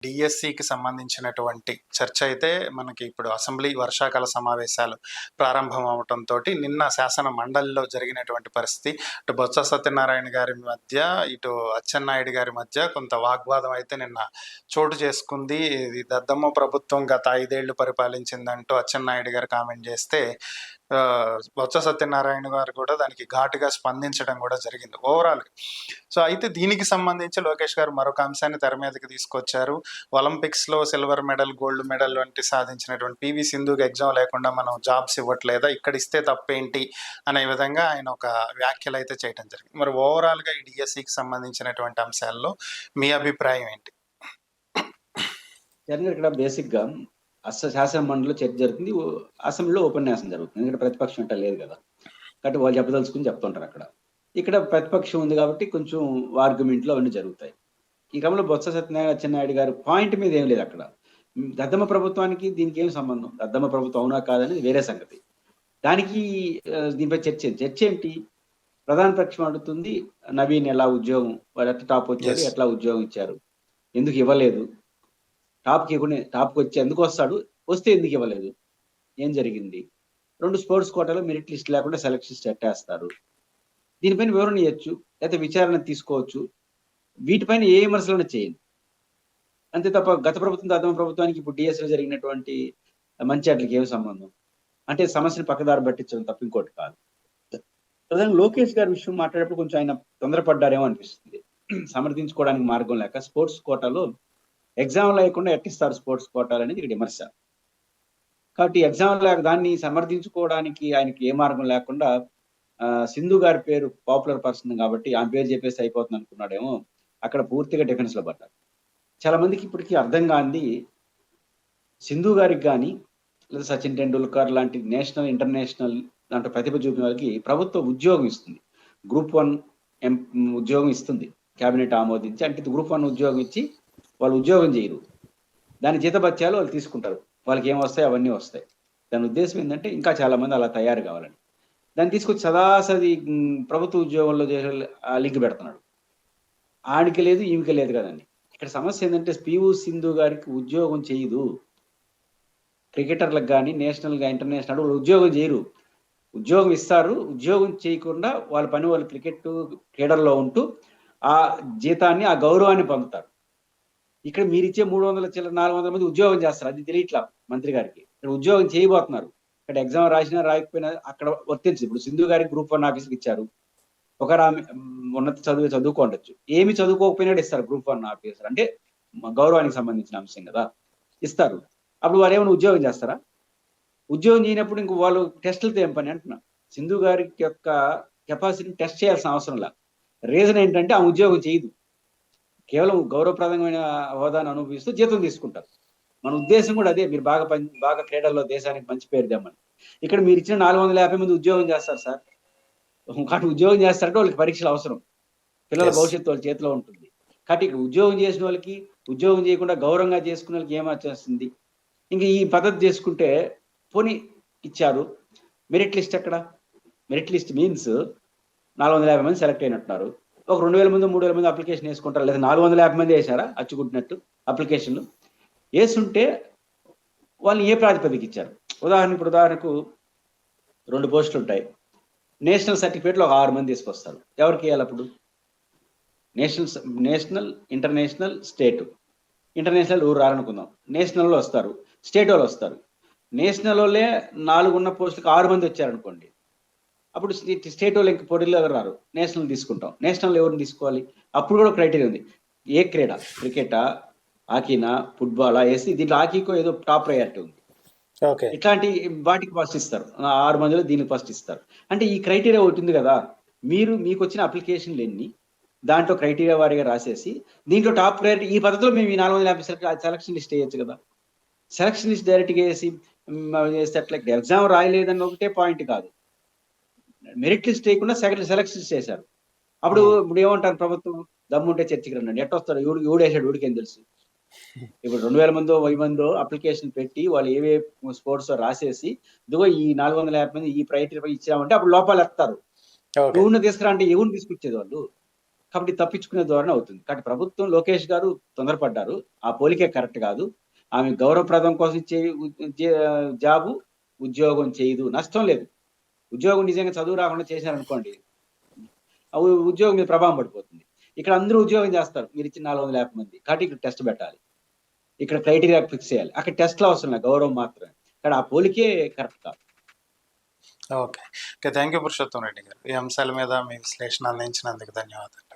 డిఎస్సికి సంబంధించినటువంటి చర్చ అయితే మనకి ఇప్పుడు అసెంబ్లీ వర్షాకాల సమావేశాలు ప్రారంభం అవటంతో నిన్న శాసన మండలిలో జరిగినటువంటి పరిస్థితి ఇటు బొత్స సత్యనారాయణ గారి మధ్య ఇటు అచ్చెన్నాయుడు గారి మధ్య కొంత వాగ్వాదం అయితే నిన్న చోటు చేసుకుంది. ఇది దద్దమ్మ ప్రభుత్వం గత 5 ఏళ్లు పరిపాలించిందంటూ అచ్చెన్నాయుడు గారు కామెంట్ చేస్తే బొత్స సత్యనారాయణ గారు కూడా దానికి ఘాటుగా స్పందించడం కూడా జరిగింది ఓవరాల్. సో అయితే దీనికి సంబంధించి లోకేష్ గారు మరొక అంశాన్ని తెర మీదకి తీసుకొచ్చారు. ఒలింపిక్స్లో సిల్వర్ మెడల్, గోల్డ్ మెడల్ వంటి సాధించినటువంటి పివి సింధుకి ఎగ్జామ్ లేకుండా మనం జాబ్స్ ఇవ్వట్లేదా, ఇక్కడ ఇస్తే తప్పేంటి అనే విధంగా ఆయన ఒక వ్యాఖ్యలు అయితే చేయడం జరిగింది. మరి ఓవరాల్గా ఈ డిఎస్సికి సంబంధించినటువంటి అంశాల్లో మీ అభిప్రాయం ఏంటి? ఇక్కడ బేసిక్గా శాసన మండలిలో చర్చ జరుగుతుంది, అసెంబ్లీలో ఉపన్యాసం జరుగుతుంది. ఎందుకంటే ప్రతిపక్షం అంటే లేదు కదా, కాబట్టి వాళ్ళు చెప్పదలుచుకుని చెప్తుంటారు. ఇక్కడ ప్రతిపక్షం ఉంది కాబట్టి కొంచెం ఆర్గ్యుమెంట్లు అవన్నీ జరుగుతాయి. ఈ క్రమంలో బొత్స సత్యనారాయణ అచ్చెన్నాయుడు గారు పాయింట్ మీద ఏం లేదు. అక్కడ దద్దమ్మ ప్రభుత్వానికి దీనికి ఏం సంబంధం, దద్దమ్మ ప్రభుత్వం అవునా కాదని వేరే సంగతి. దానికి దీనిపై చర్చ ఏంటి? ప్రధాన పక్షం అడుగుతుంది నవీన్ ఎలా ఉద్యోగం, వాడు ఎట్లా టాప్ వచ్చారు, ఎట్లా ఉద్యోగం ఇచ్చారు, ఎందుకు ఇవ్వలేదు, టాప్కి వచ్చి ఎందుకు వస్తాడు, వస్తే ఎందుకు ఇవ్వలేదు, ఏం జరిగింది, 2 స్పోర్ట్స్ కోటాలో మెరిట్ లిస్ట్ లేకుండా సెలక్షన్ ఎట్టేస్తారు, దీనిపైన వివరణ ఇవ్వచ్చు, లేకపోతే విచారణ తీసుకోవచ్చు. వీటిపైన ఏ విమర్శలను చేయండి అంతే తప్ప గత ప్రభుత్వం దద్దమ్మ ప్రభుత్వానికి ఇప్పుడు డిఎస్లో జరిగినటువంటి మంచి అట్లకి ఏమి సంబంధం అంటే సమస్యను పక్కదారి పట్టించడం తప్ప ఇంకోటి కాదు. ప్రధానంగా లోకేష్ గారి విషయం మాట్లాడేప్పుడు కొంచెం ఆయన తొందరపడ్డారేమో అనిపిస్తుంది. సమర్థించుకోవడానికి మార్గం లేక స్పోర్ట్స్ కోటాలో ఎగ్జామ్ లేకుండా ఎట్టిస్తారు స్పోర్ట్స్ కోటాలు అనేది ఇక్కడ విమర్శ. కాబట్టి ఎగ్జామ్ లేక దాన్ని సమర్థించుకోవడానికి ఆయనకి ఏ మార్గం లేకుండా సింధు గారి పేరు పాపులర్ పర్సన్ కాబట్టి ఆమె పేరు చెప్పేసి అయిపోతుంది అనుకున్నాడేమో, అక్కడ పూర్తిగా డిఫెన్స్ లో పడ్డారు. చాలా మందికి ఇప్పటికీ అర్థం కాంది, సింధు గారికి కానీ లేదా సచిన్ టెండూల్కర్ లాంటి నేషనల్ ఇంటర్నేషనల్ దాంట్లో ప్రతిభ చూపిన వాళ్ళకి ప్రభుత్వం ఉద్యోగం ఇస్తుంది, గ్రూప్ 1 ఉద్యోగం ఇస్తుంది, కేబినెట్ ఆమోదించి. అంటే గ్రూప్ 1 ఉద్యోగం ఇచ్చి వాళ్ళు ఉద్యోగం చేయరు, దాని జీతభత్యాలు వాళ్ళు తీసుకుంటారు, వాళ్ళకి ఏం వస్తాయి అవన్నీ వస్తాయి. దాని ఉద్దేశం ఏంటంటే ఇంకా చాలా మంది అలా తయారు కావాలని దాన్ని తీసుకొచ్చి సదాసది ప్రభుత్వ ఉద్యోగంలో చేసే లింక్ పెడుతున్నాడు. ఆడికి లేదు ఈమెకి లేదు కదండి. ఇక్కడ సమస్య ఏంటంటే పివి సింధు గారికి ఉద్యోగం చేయదు, క్రికెటర్లకు కానీ నేషనల్గా ఇంటర్నేషనల్ వాళ్ళు ఉద్యోగం చేయరు, ఉద్యోగం ఇస్తారు, ఉద్యోగం చేయకుండా వాళ్ళ పని వాళ్ళు క్రికెట్ క్రీడల్లో ఉంటూ ఆ జీతాన్ని ఆ గౌరవాన్ని పొందుతారు. ఇక్కడ మీరు ఇచ్చే 300-400 మంది ఉద్యోగం చేస్తారు, అది తెలియట్లా మంత్రి గారికి. ఇక్కడ ఉద్యోగం చేయబోతున్నారు, ఇక్కడ ఎగ్జామ్ రాసినా రాయకపోయినా అక్కడ వర్తించదు. ఇప్పుడు సింధు గారికి గ్రూప్ 1 ఆఫీసర్కి ఇచ్చారు, ఒకరు ఆమె ఉన్నత చదువుకోండొచ్చు, ఏమి చదువుకోకపోయినా ఇస్తారు గ్రూప్ 1 ఆఫీసర్, అంటే గౌరవానికి సంబంధించిన అంశం కదా, ఇస్తారు. అప్పుడు వారు ఏమైనా ఉద్యోగం చేస్తారా? ఉద్యోగం చేయనప్పుడు ఇంక వాళ్ళు టెస్టులతో ఏం పని అంటున్నా. సింధు గారి యొక్క కెపాసిటీని టెస్ట్ చేయాల్సిన అవసరం లేదు. రీజన్ ఏంటంటే ఆ ఉద్యోగం చేయదు, కేవలం గౌరవప్రదంగా హోదాను అనుభవిస్తూ జీతం తీసుకుంటారు. మన ఉద్దేశం కూడా అదే, మీరు బాగా క్రీడల్లో దేశానికి మంచి పేరు తెమ్మని. ఇక్కడ మీరు ఇచ్చిన 450 మంది ఉద్యోగం చేస్తారు సార్, కాబట్టి ఉద్యోగం చేస్తారంటే వాళ్ళకి పరీక్షలు అవసరం, పిల్లల భవిష్యత్తు వాళ్ళ చేతిలో ఉంటుంది. కాబట్టి ఇక్కడ ఉద్యోగం చేసిన వాళ్ళకి, ఉద్యోగం చేయకుండా గౌరవంగా చేసుకునే వాళ్ళకి ఏమొచ్చేస్తుంది? ఇంకా ఈ పద్ధతి చేసుకుంటే పోనీ ఇచ్చారు, మెరిట్ లిస్ట్ ఎక్కడ? మెరిట్ లిస్ట్ మీన్స్ 450 మంది సెలెక్ట్ అయినట్టున్నారు, ఒక 2000 మంది 3000 మంది అప్లికేషన్ వేసుకుంటారు, లేదా 450 మంది వేసారా అచ్చుకుంటున్నట్టు అప్లికేషన్లు వేసుంటే వాళ్ళు ఏ ప్రాతిపదిక ఇచ్చారు? ఉదాహరణకు 2 పోస్టులు ఉంటాయి, నేషనల్ సర్టిఫికేట్లో ఒక 6 మంది తీసుకొస్తారు, ఎవరికి వేయాలి అప్పుడు? National international state. ఇంటర్నేషనల్ ఊరు రారనుకుందాం, నేషనల్లో వస్తారు, స్టేట్ వాళ్ళు వస్తారు. నేషనల్ వాళ్ళే 4 ఉన్న పోస్టులకు 6 మంది వచ్చారనుకోండి, అప్పుడు స్టేట్ వాళ్ళు ఇంక పోటీలో ఎవరు రారు, నేషనల్ తీసుకుంటాం. నేషనల్ ఎవరిని తీసుకోవాలి? అప్పుడు కూడా క్రైటీరియా ఉంది, ఏ క్రీడ, క్రికెటా, హాకీనా, ఫుట్బాలా వేసి దీంట్లో హాకీకో ఏదో టాప్ ప్రయారిటీ ఉంది, ఇట్లాంటి వాటికి ఫస్ట్ ఇస్తారు. 6 మందిలో దీనికి ఫస్ట్ ఇస్తారు. అంటే ఈ క్రైటీరియా ఒకటి ఉంది కదా, మీకు వచ్చిన అప్లికేషన్లు ఎన్ని, దాంట్లో క్రైటీరియా వారీగా రాసేసి దీంట్లో టాప్ ప్రయారిటీ, ఈ పద్ధతిలో మేము ఈ 450 సెలక్షన్ లిస్ట్ వేయచ్చు కదా. సెలక్షన్ లిస్ట్ డైరెక్ట్గా వేసి చేస్తే అట్లా ఎగ్జామ్ రాయలేదని ఒకటే పాయింట్ కాదు, మెరిట్ లిస్ట్ వేయకుండా సెలక్షన్ లిస్ట్ చేశారు. అప్పుడు ఏమంటారు ప్రభుత్వం? దమ్ముంటే చర్చకి రండి, ఎట్టొస్తారు, వేసాడు ఊడికి ఏం తెలుసు. ఇప్పుడు 2000 మందో 1000 మందో అప్లికేషన్ పెట్టి వాళ్ళు ఏవే స్పోర్ట్స్ రాసేసి ఇదిగో ఈ 450 మంది ఈ క్రైటీరియా ఇచ్చామంటే అప్పుడు లోపాలు ఎత్తారు. ఎవరిని తీసుకురా అంటే ఎవరిని తీసుకొచ్చేది వాళ్ళు? కాబట్టి తప్పించుకునే ధోరణి అవుతుంది. కాబట్టి ప్రభుత్వం లోకేష్ గారు తొందరపడ్డారు. ఆ పోలికే కరెక్ట్ కాదు. ఆమె గౌరవప్రదం కోసం ఇచ్చే జాబు ఉద్యోగం చేయదు. నష్టం లేదు. ఉద్యోగం నిజంగా చదువు రాకుండా చేశారనుకోండి, ఆ ఉద్యోగం మీద ప్రభావం పడిపోతుంది. ఇక్కడ అందరూ ఉద్యోగం చేస్తారు. మీరిచ్చిన 450 మంది. కాబట్టి ఇక్కడ టెస్ట్ పెట్టాలి. ఇక్కడ క్రైటీరియా ఫిక్స్ చేయాలి. అక్కడ టెస్ట్‌లు అవసరం లేదు. గౌరవం మాత్రమే. కానీ ఆ పోలికే కరెక్ట్ కాదు. Okay. Thank you Purushottam Reddy గారు. ఈ అంశాల మీద మీ విశ్లేషణ అందించినందుకు ధన్యవాదాలు.